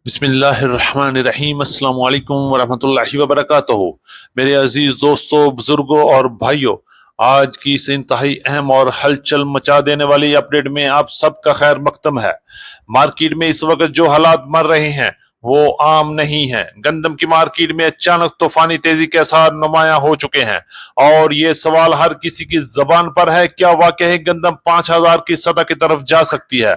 बिस्मिल्लाहिर्रहमानिर्रहीम अस्सलाम वालेकुम वरहमतुल्लाहि वबरकातुहू। मेरे अजीज दोस्तों, बुजुर्गों और भाइयों, आज की इस इंतहाई अहम और हलचल मचा देने वाली अपडेट में आप सबका खैर मकदम है। मार्केट में इस वक्त जो हालात मर रहे हैं वो आम नहीं है। गंदम की मार्केट में अचानक तूफानी तेजी के आसार नुमायां हो चुके हैं और ये सवाल हर किसी की जबान पर है, क्या वाकई गंदम 5,000 की सतह की तरफ जा सकती है?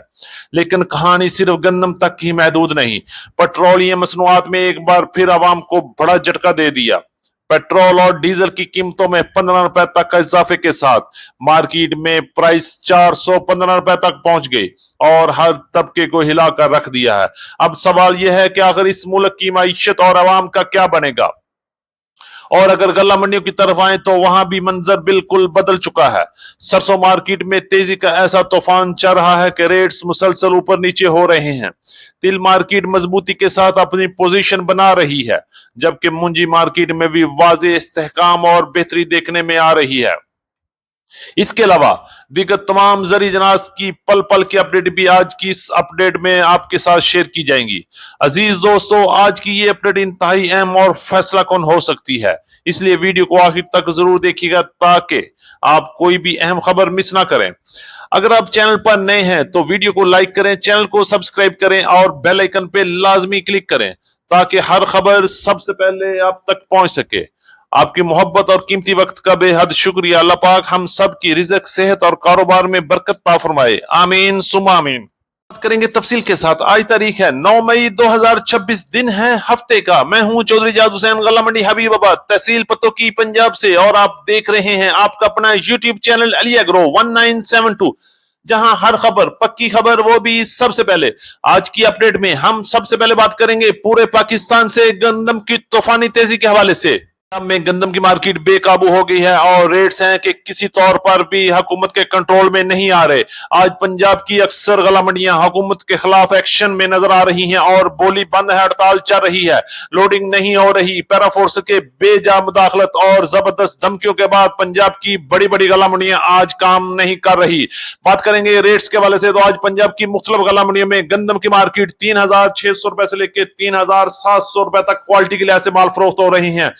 लेकिन कहानी सिर्फ गंदम तक ही महदूद नहीं। पेट्रोलियम मसनूआत में एक बार फिर आवाम को बड़ा झटका दे दिया। पेट्रोल और डीजल की कीमतों में 15 रुपए तक का इजाफे के साथ मार्केट में प्राइस 415 रुपए तक पहुंच गई और हर तबके को हिलाकर रख दिया है। अब सवाल यह है कि आखिर इस मुल्क की मईशत और आवाम का क्या बनेगा? और अगर गल्ला मंडियों की तरफ आए तो वहां भी मंजर बिल्कुल बदल चुका है। सरसों मार्केट में तेजी का ऐसा तूफान चल रहा है कि रेट्स मुसलसल ऊपर नीचे हो रहे हैं। तिल मार्केट मजबूती के साथ अपनी पोजीशन बना रही है, जबकि मुंजी मार्केट में भी वाज़ेह इस्तेहकाम और बेहतरी देखने में आ रही है। इसके अलावा दीगर तमाम जरी जनास की पल पल की अपडेट भी आज की इस अपडेट में आपके साथ शेयर की जाएंगी। अजीज दोस्तों, आज की ये अपडेट इंतहाई अहम और फैसला कौन हो सकती है, इसलिए वीडियो को आखिर तक जरूर देखिएगा ताकि आप कोई भी अहम खबर मिस ना करें। अगर आप चैनल पर नए हैं तो वीडियो को लाइक करें, चैनल को सब्सक्राइब करें और बेल आइकन पे लाजमी क्लिक करें ताकि हर खबर सबसे पहले आप तक पहुंच सके। आपकी मोहब्बत और कीमती वक्त का बेहद शुक्रिया। अल्लाह पाक हम सब की रिज़्क, सेहत और कारोबार में बरकत ता फरमाए, आमीन सुम्मा आमीन। बात करेंगे तफसील के साथ। आज तारीख है 9 मई 2026, दिन है हफ्ते का। मैं हूं चौधरी जाद हुसैन, गल्ला मंडी हबीबाबाद, तहसील पत्तो की, पंजाब से, और आप देख रहे हैं आपका अपना यूट्यूब चैनल अली एग्रो 1972, जहां हर खबर पक्की खबर, वो भी सबसे पहले। आज की अपडेट में हम सबसे पहले बात करेंगे पूरे पाकिस्तान से गंदम की तूफानी तेजी के हवाले से। पंजाब में गंदम की मार्केट बेकाबू हो गई है और रेट्स हैं कि किसी तौर पर भी हुकूमत के कंट्रोल में नहीं आ रहे। आज पंजाब की अक्सर गला मंडियां हुकूमत के खिलाफ एक्शन में नजर आ रही हैं और बोली बंद है, हड़ताल चल रही है, लोडिंग नहीं हो रही। पैराफोर्स के बेजा मुदाखलत और जबरदस्त धमकियों के बाद पंजाब की बड़ी बड़ी गला मंडियां आज काम नहीं कर रही। बात करेंगे रेट्स के हवाले से तो आज पंजाब की मुख्तलिफ गला मंडियों में गंदम की मार्केट 3,600 रुपए से लेकर 3,700 रुपए तक क्वालिटी के लिहाज से माल फरोख्त हो रही है,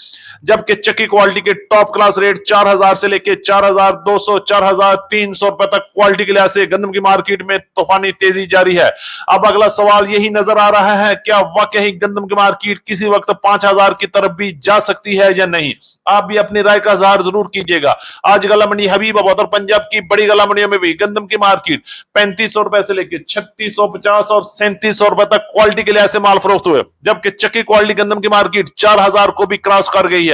जबकि चक्की क्वालिटी के टॉप क्लास रेट 4,000 से लेके 4,200, 4,300 रुपए तक क्वालिटी के लिहाज से गंदम की मार्केट में तूफानी तेजी जारी है। अब अगला सवाल यही नजर आ रहा है, क्या वाकई गंदम की मार्केट किसी वक्त 5,000 की तरफ भी जा सकती है या नहीं? आप भी अपनी राय का इजहार जरूर कीजिएगा। आज गला मंडी हबीबाबाद और पंजाब की बड़ी गला मंडियों में भी गंदम की मार्केट 3,500 रुपए से लेकर 3,650 और 3,700 रुपए तक क्वालिटी के लिहाज से माल फरोख्त हुए, जबकि चक्की क्वालिटी गंदम की मार्केट 4,000 को भी क्रॉस कर गई है।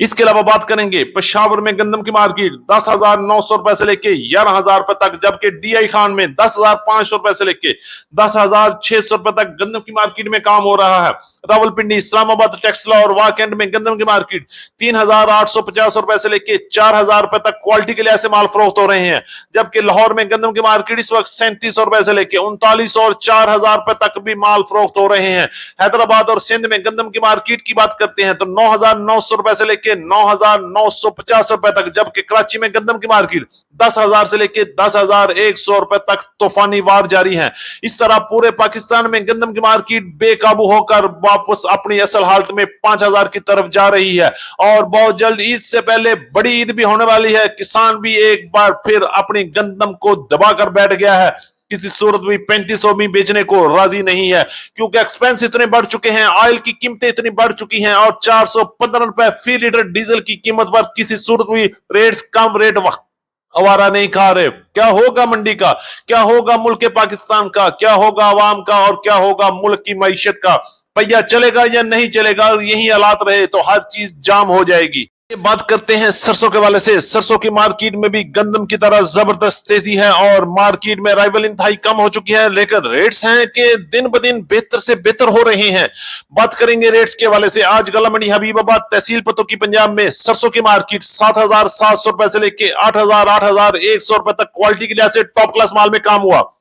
इसके अलावा बात करेंगे पेशावर में गंदम की मार्केट 10,900 रुपए से लेके 11,000 रुपए तक, जबकि डीआई खान में 10,500 रुपए से लेके 10,600 रुपए तक गंदम की मार्केट में काम हो रहा है। रावलपिंडी, इस्लामाबाद, टेक्सला और वाकंड में गंदम की मार्केट 3,850 रुपए से लेके 4,000 रुपए तक क्वालिटी के लिहाज से माल फरोख्त हो रहे हैं, जबकि लाहौर में गंदम की मार्केट इस वक्त 3700 रुपए से लेके 39 और 4,000 रुपए तक भी माल फरोख्त हो रहे हैं। हैदराबाद और सिंध में गंदम की मार्केट की बात करते हैं तो 9,900 रुपए से लेके 9,950 रुपए तक, जबकि कराची में गंदम की मार्केट 10,000 से लेके 10,100 रुपए तक तूफानी वार जारी है। इस तरह पूरे पाकिस्तान में गंदम की मार्केट बेकाबू होकर वापस अपनी असल हालत में 5,000 की तरफ जा रही है और बहुत जल्द ईद से पहले बड़ी ईद भी होने वाली है। किसान भी एक बार फिर अपनी गंदम को दबाकर बैठ गया है, किसी सूरत भी 3500 में बेचने को राजी नहीं है, क्योंकि एक्सपेंस इतने बढ़ चुके हैं, ऑयल की कीमतें इतनी बढ़ चुकी हैं और 415 रुपए फी लीटर डीजल की कीमत पर किसी सूरत भी रेट्स कम रेट अवारा नहीं खा रहे। क्या होगा मंडी का, क्या होगा मुल्क पाकिस्तान का, क्या होगा आवाम का और क्या होगा मुल्क की मईशत का? भैया चलेगा या नहीं चलेगा? यही हालात रहे तो हर चीज जाम हो जाएगी। ये बात करते हैं सरसों के वाले से। सरसों की मार्केट में भी गंदम की तरह जबरदस्त तेजी है और मार्केट में राइवल इंतहाई कम हो चुकी है, लेकिन रेट्स हैं कि दिन ब दिन बेहतर से बेहतर हो रहे हैं। बात करेंगे रेट्स के वाले से। आज गला मंडी हबीबाबाद, तहसील पत्तो की, पंजाब में सरसों की मार्केट 7,700 रुपए से लेके 8,000, 8,100 रुपए तक क्वालिटी के लिहाज से टॉप क्लास माल में काम हुआ,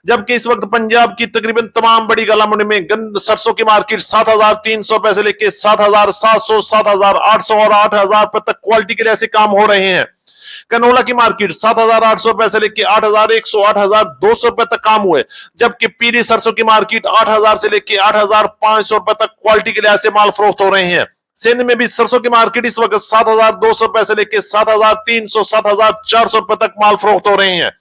जबकि इस वक्त पंजाब की तकरीबन तमाम बड़ी गला मंडी में गंद सरसों की मार्केट 7,300 रुपए से लेके 7,700, 7,800 और 8,000 रुपए तक क्वालिटी के लिहाज से काम हो रहे हैं। कनोला की मार्केट 7,800 रुपए से लेकर 8,100 8,200 रुपए तक काम हुए, जबकि पीली सरसों की मार्केट 8,000 से लेकर 8,500 रुपए तक क्वालिटी के लिहाज से माल फरोख्त हो रहे हैं। सिंध में भी सरसों की मार्केट इस वक्त 7,200 रुपए से लेकर 7,300 7,400 रुपए तक माल फरोख्त हो रहे हैं।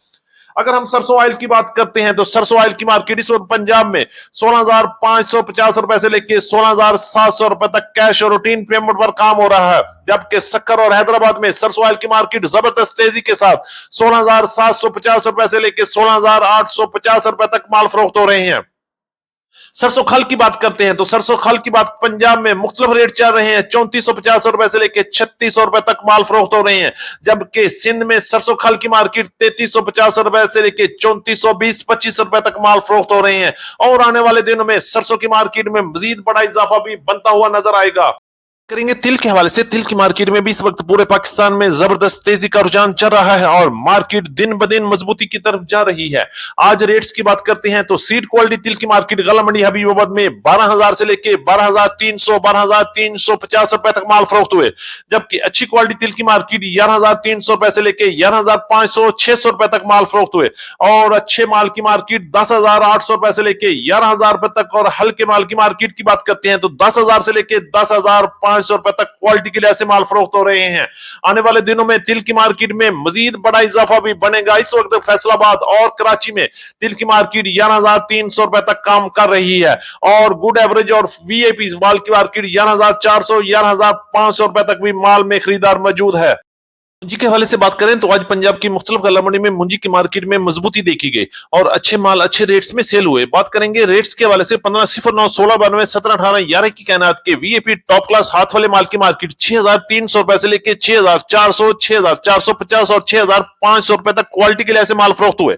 अगर हम सरसों ऑयल की बात करते हैं तो सरसों ऑयल की मार्केट इस वक्त पंजाब में 16,550 रुपए से लेकर 16,700 रुपए तक कैश और रूटीन पेमेंट पर काम हो रहा है, जबकि सक्कर और हैदराबाद में सरसों ऑयल की मार्केट जबरदस्त तेजी के साथ 16,750 रुपए से लेकर 16,850 रुपए तक माल फरोख्त हो रहे हैं। सरसों खल की बात करते हैं तो सरसों खल की बात पंजाब में मुख्तलिफ रेट चल रहे हैं, 3450 रुपए से लेकर 3600 रुपए तक माल फरोख्त हो रहे हैं, जबकि सिंध में सरसों खल की मार्केट 3350 रुपए से लेकर 3420-25 रुपए तक माल फरोख्त हो रहे हैं। और आने वाले दिनों में सरसों की मार्केट में मजीद बड़ा इजाफा भी बनता हुआ नजर आएगा। करेंगे तिल के हवाले से। तिल की मार्केट में भी इस वक्त पूरे पाकिस्तान में जबरदस्त तेजी का रुझान चल रहा है और मार्केट दिन ब दिन मजबूती की तरफ जा रही है। आज रेट्स की बात करते हैं तो सीड क्वालिटी तिल की मार्केट गला मंडी हबीबाबाद में 12,000 से लेके 12,300 12,350 रुपए तक माल फरोख्त हुए, जबकि अच्छी क्वालिटी तिल की मार्केट 11,300 रुपए से लेके 11,500 600 रुपए तक माल फरोख्त हुए, और अच्छे माल की मार्केट 10,800 रुपए से लेके 11,000 रुपए तक, और हल्के माल की मार्केट की बात करते हैं तो 10,000 से लेके 10,500 रुपए तक क्वालिटी के लिहाज से माल फरोख्त हो रहे हैं। आने वाले दिनों में तिल की मार्केट में मजीद बड़ा इजाफा भी बनेगा। इस वक्त फैसलाबाद और कराची में तिल की मार्केट 11,300 रुपए तक काम कर रही है, और गुड एवरेज और वीआईपी माल की मार्केट 11,400 11,500 रुपए तक भी माल में खरीदार मौजूद है। मुंजी के हवाले से बात करें तो आज पंजाब की मुख्तलिफ गला मंडी में मुंजी की मार्केट में मजबूती देखी गई और अच्छे माल अच्छे रेट्स में सेल हुए। बात करेंगे रेट्स के हवाले से 1509 1692 1718 11 की कैनात के वीआईपी टॉप क्लास हाथ वाले माल की मार्केट 6,300 रुपए से लेकर 6,400 6,450 और 6,500 रुपए तक क्वालिटी के लिहाज से माल फरोख्त हुए,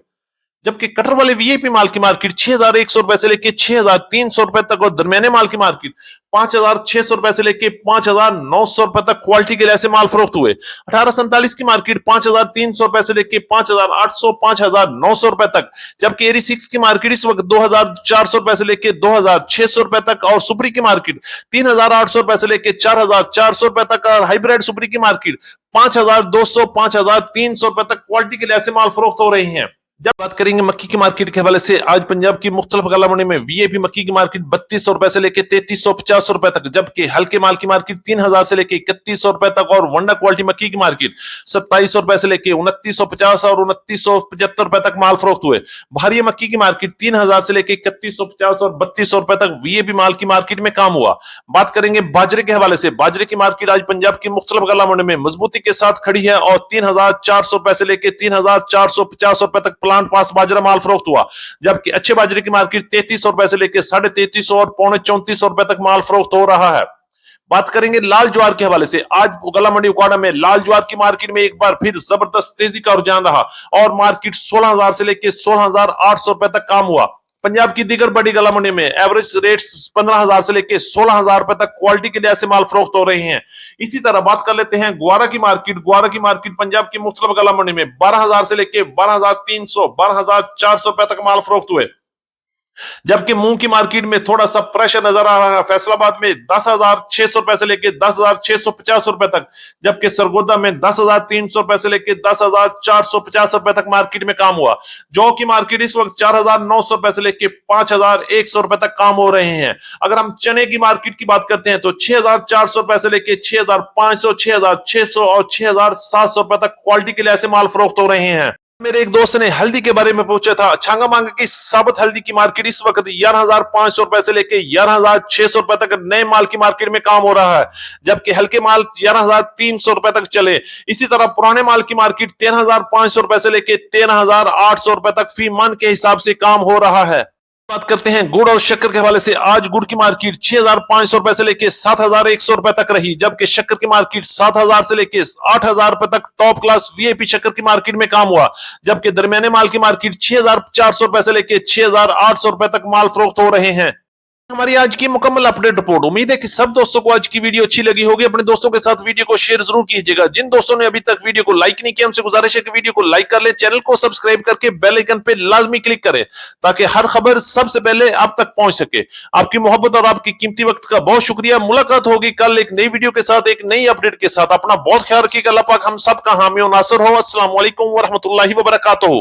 जबकि कटर वाले वीआईपी माल की मार्केट 6,100 रुपए से लेकर 6,300 रुपए तक और दरमियाने माल की मार्केट 5,600 रुपए से लेकर 5,900 रुपए तक क्वालिटी के लिहाज से माल फरोख्त हुए। 1847 की मार्केट 5,300 रुपए से लेकर 5,800 5,900 रुपए तक, जबकि 86 की मार्केट इस वक्त 2,400 रुपए से लेकर 2,600 रुपए तक, और सुपरी की मार्केट 3,800 रुपए से लेकर 4,400 रुपए तक, और हाइब्रिड सुपरी की मार्केट 5,200 5,300 रुपए तक क्वालिटी के लिहाज से माल फरोख्त हो रही है। जब बात करेंगे मक्की की मार्केट के हवाले से, आज पंजाब की मुख्तलिफ गला मंडी में वीआईपी मक्की की मार्केट 3,200 रुपए से लेकर 3,350 रुपए तक, जबकि हल्के माल की मार्केट 3,000 से लेकर 3,100 रुपए तक, और वंडा क्वालिटी मक्की की मार्केट 2,700 रुपए से लेकर 2,950 और 2,975 रुपए तक माल फरोख्त हुए। भारी मक्की की मार्केट 3,000 से लेकर 3,150 और 3,200 रुपए तक वीआईपी माल की मार्केट में काम हुआ। बात करेंगे बाजरे के हवाले से। बाजरे की मार्केट आज पंजाब की मुख्तलिफ गला मंडी में मजबूती के साथ खड़ी है और 3,400 रुपए से लेकर 3,450 रुपए तक प्लांट पास बाजरा माल फरोख्त हुआ, जबकि अच्छे बाजरे की मार्केट 3,300 रुपए से लेकर 3,350 और 3,450 रुपए तक माल फरोख्त हो रहा है। बात करेंगे लाल ज्वार के हवाले से। आज गला मंडी उकाड़ा में लाल ज्वार की मार्केट में एक बार फिर जबरदस्त तेजी का रुझान रहा और मार्केट 16,000 से लेकर 16,800 रुपए तक काम हुआ। पंजाब की दीगर बड़ी गला मंडी में एवरेज रेट्स 15,000 से लेकर 16,000 रुपए तक क्वालिटी के लिहाज से माल फरोख्त हो रहे हैं। इसी तरह बात कर लेते हैं ग्वारा की मार्केट। ग्वारा की मार्केट पंजाब की मुख्तलिफ गला मंडी में 12,000 से लेकर 12,300 12,400 रुपए तक माल फरोख्त हुए, जबकि मूंग की मार्केट में थोड़ा सा प्रेशर नजर आ रहा है। फैसलाबाद में 10,600 रुपए से लेकर 10,650 रुपए तक, जबकि सरगोदा में 10,300 रुपए से लेकर 10,450 रुपए तक मार्केट में काम हुआ। जौ की मार्केट इस वक्त 4,900 रुपए से लेकर 5,100 रुपए तक काम हो रहे हैं। अगर हम चने की मार्केट की बात करते हैं तो 6,400 रुपए से लेकर 6,500 6,600 और 6,700 रुपए तक क्वालिटी के लिहाज से माल फरोख्त हो रहे हैं। मेरे एक दोस्त ने हल्दी के बारे में पूछा था। छांगा मांगा की साबुत हल्दी की मार्केट इस वक्त 11,500 रुपए से लेकर 11,600 रुपए तक नए माल की मार्केट में काम हो रहा है, जबकि हल्के माल 11,300 रुपए तक चले। इसी तरह पुराने माल की मार्केट 13,500 रुपए से लेकर 13,800 रुपए तक फी मन के हिसाब से काम हो रहा है। बात करते हैं गुड़ और शक्कर के हवाले से। आज गुड़ की मार्केट 6,500 रुपए से लेकर 7,100 रुपए तक रही, जबकि शक्कर की मार्केट 7,000 से लेकर 8,000 रुपए तक टॉप क्लास वीआईपी शक्कर की मार्केट में काम हुआ, जबकि दरमियाने माल की मार्केट 6,400 रुपए से लेकर 6,800 रुपए तक माल फरोख्त हो रहे हैं। हमारी आज की मुकम्मल अपडेट रिपोर्ट। उम्मीद है कि सब दोस्तों को आज की वीडियो अच्छी लगी होगी। अपने दोस्तों के साथ वीडियो को शेयर जरूर कीजिएगा। जिन दोस्तों ने अभी तक वीडियो को लाइक नहीं किया, उनसे गुजारिश है कि वीडियो को लाइक कर ले, चैनल को सब्सक्राइब करके बेल आइकन पे लाजमी क्लिक करें ताकि हर खबर सबसे पहले आप तक पहुंच सके। आपकी मोहब्बत और आपकी कीमती वक्त का बहुत शुक्रिया। मुलाकात होगी कल एक नई वीडियो के साथ, एक नई अपडेट के साथ। अपना बहुत ख्याल रखिएगा। अल्लाह पाक हम सब का हामी और नासिर हो। अस्सलाम वालेकुम व रहमतुल्लाहि व बरकातहू।